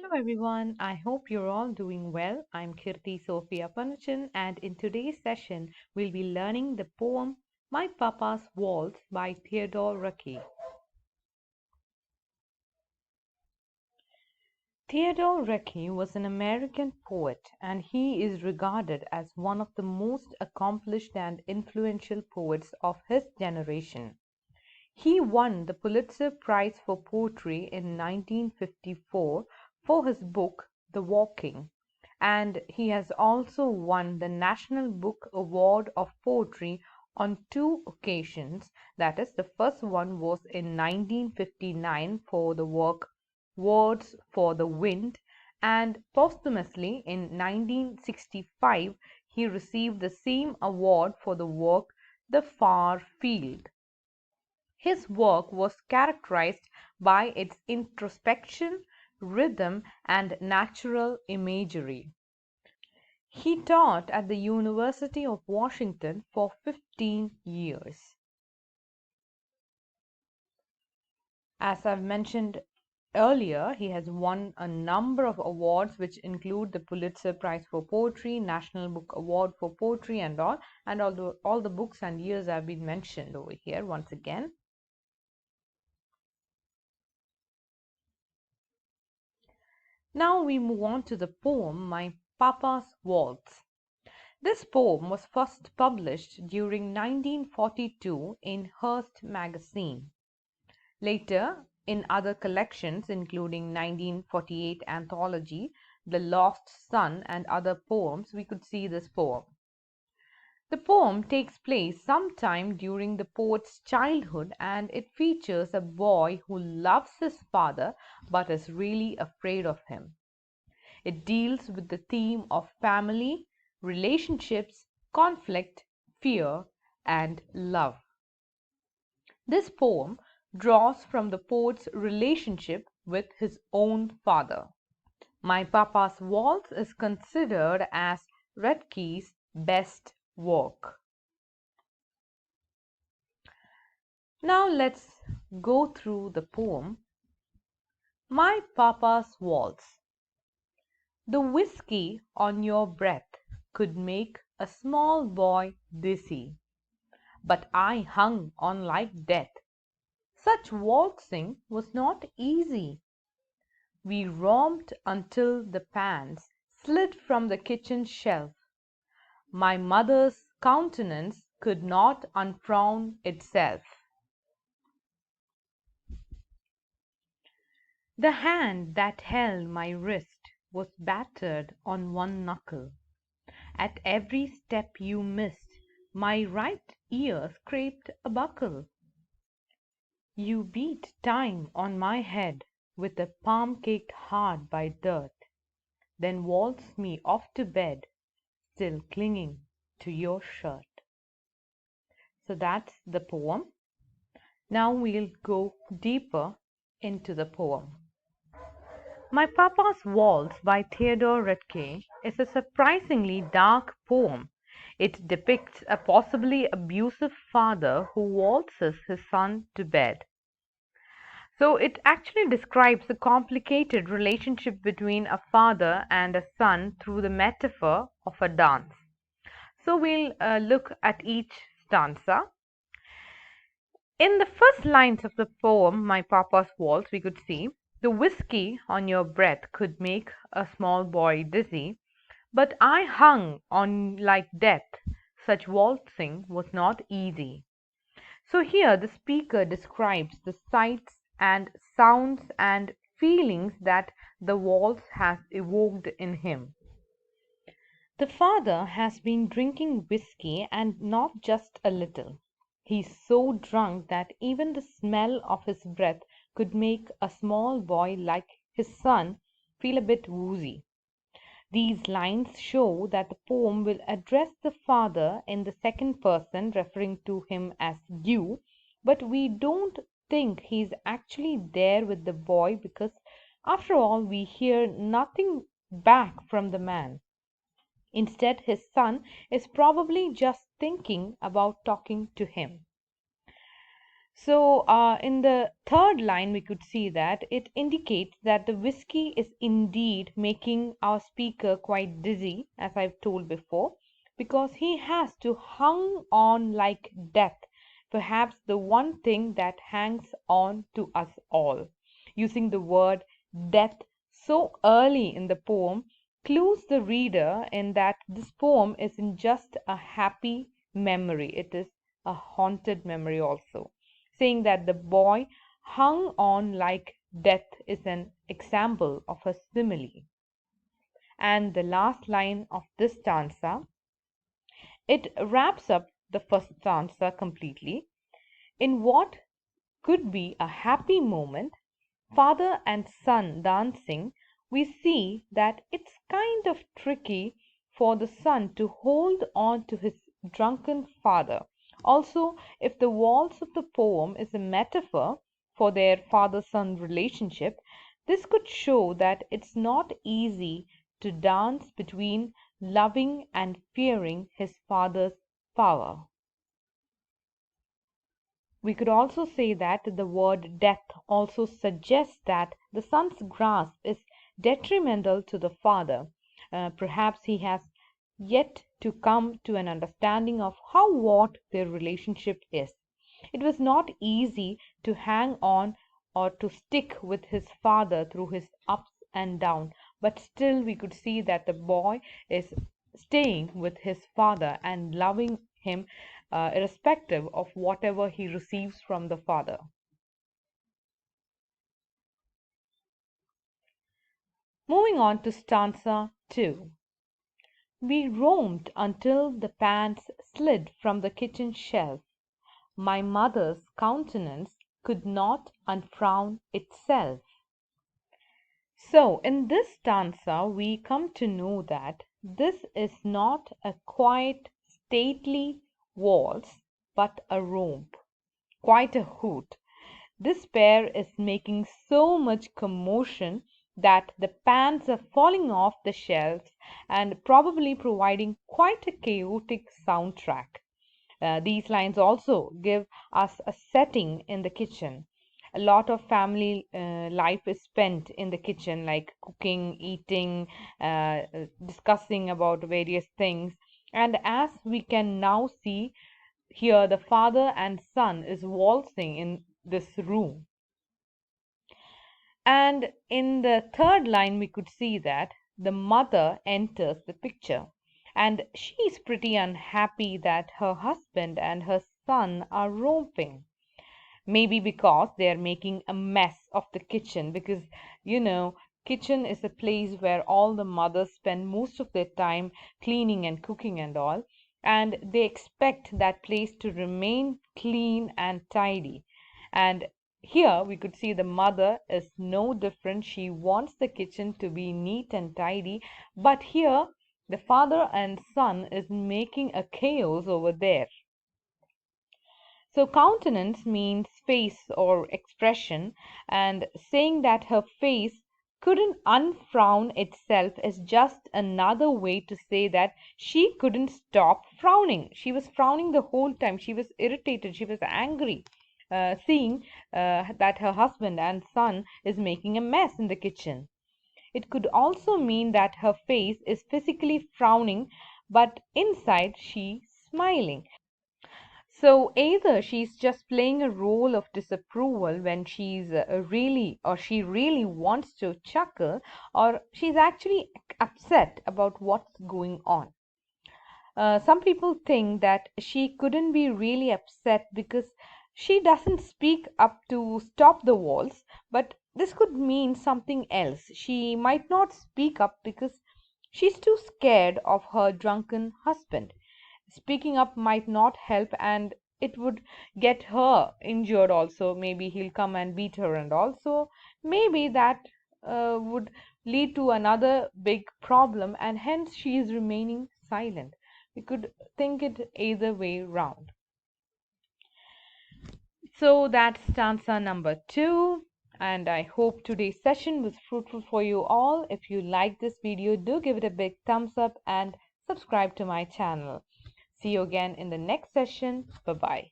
Hello everyone, I hope you're all doing well. I'm Kirti Sophia Panachan, and in today's session we'll be learning the poem My Papa's Waltz by Theodore Roethke. Theodore Roethke was an American poet, and he is regarded as one of the most accomplished and influential poets of his generation. He won the Pulitzer Prize for Poetry in 1954 for his book The Walking, and he has also won the National Book Award of Poetry on two occasions. That is, the first one was in 1959 for the work Words for the Wind, and posthumously in 1965 he received the same award for the work The Far Field. His work was characterized by its introspection, rhythm, and natural imagery. He taught at the University of Washington for 15 years. As I've mentioned earlier, he has won a number of awards, which include the Pulitzer Prize for Poetry, National Book Award for Poetry, and all the books and years have been mentioned over here once again. Now we move on to the poem My Papa's Waltz. This poem was first published during 1942 in Hearst magazine. Later, in other collections including 1948 anthology, The Lost Son and other poems, we could see this poem. The poem takes place sometime during the poet's childhood, and it features a boy who loves his father but is really afraid of him. It deals with the theme of family, relationships, conflict, fear, and love. This poem draws from the poet's relationship with his own father. My Papa's Waltz is considered as Roethke's best work. Now let's go through the poem My Papa's Waltz. The whiskey on your breath could make a small boy dizzy, but I hung on like death. Such waltzing was not easy. We romped until the pans slid from the kitchen shelf. My mother's countenance could not unfrown itself. The hand that held my wrist was battered on one knuckle. At every step you missed, my right ear scraped a buckle. You beat time on my head with a palm caked hard by dirt, then waltzed me off to bed, still clinging to your shirt. So that's the poem. Now we'll go deeper into the poem. My Papa's Waltz by Theodore Roethke is a surprisingly dark poem. It depicts a possibly abusive father who waltzes his son to bed. So it actually describes the complicated relationship between a father and a son through the metaphor of a dance. So we'll look at each stanza. In the first lines of the poem, My Papa's Waltz, we could see, the whiskey on your breath could make a small boy dizzy, but I hung on like death. Such waltzing was not easy. So here the speaker describes the sights and sounds and feelings that the waltz has evoked in him. The father has been drinking whiskey, and not just a little. He's so drunk that even the smell of his breath could make a small boy like his son feel a bit woozy. These lines show that the poem will address the father in the second person, referring to him as you, but we don't think he's actually there with the boy because, after all, we hear nothing back from the man. Instead, his son is probably just thinking about talking to him. So, in the third line, we could see that it indicates that the whiskey is indeed making our speaker quite dizzy, as I've told before, because he has to hang on like death, perhaps the one thing that hangs on to us all. Using the word death so early in the poem clues the reader in that this poem isn't just a happy memory, it is a haunted memory also. Saying that the boy hung on like death is an example of a simile. And the last line of this stanza, it wraps up the first stanza completely. In what could be a happy moment, father and son dancing, we see that it's kind of tricky for the son to hold on to his drunken father. Also, if the waltz of the poem is a metaphor for their father son relationship, this could show that it's not easy to dance between loving and fearing his father's power. We could also say that the word death also suggests that the son's grasp is detrimental to the father. Perhaps he has yet to come to an understanding of how what their relationship is. It was not easy to hang on or to stick with his father through his ups and downs, but still we could see that the boy is staying with his father and loving him irrespective of whatever he receives from the father. Moving on to stanza 2. We roamed until the pans slid from the kitchen shelf. My mother's countenance could not unfrown itself. So, in this stanza, we come to know that this is not a quiet, stately waltz, but a romp, quite a hoot. This pair is making so much commotion that the pans are falling off the shelves and probably providing quite a chaotic soundtrack. These lines also give us a setting in the kitchen. A lot of family life is spent in the kitchen, like cooking, eating, discussing about various things. And as we can now see here, the father and son is waltzing in this room. And in the third line, we could see that the mother enters the picture. And she's pretty unhappy that her husband and her son are romping. Maybe because they are making a mess of the kitchen, because kitchen is a place where all the mothers spend most of their time cleaning and cooking and all, and they expect that place to remain clean and tidy. And here we could see the mother is no different. She wants the kitchen to be neat and tidy, but here the father and son is making a chaos over there. So, countenance means face or expression, and saying that her face couldn't unfrown itself is just another way to say that she couldn't stop frowning. She was frowning the whole time. She was irritated. She was angry, seeing that her husband and son is making a mess in the kitchen. It could also mean that her face is physically frowning, but inside she's smiling. So either she's just playing a role of disapproval when she's really or she really wants to chuckle, or she's actually upset about what's going on. Some people think that she couldn't be really upset because she doesn't speak up to stop the waltz, but this could mean something else. She might not speak up because she's too scared of her drunken husband. Speaking up might not help, and it would get her injured also. Maybe he'll come and beat her, and also maybe that would lead to another big problem, and hence she is remaining silent. We could think it either way round. So that's stanza number 2. And I hope today's session was fruitful for you all. If you like this video, do give it a big thumbs up and subscribe to my channel. See you again in the next session. Bye bye.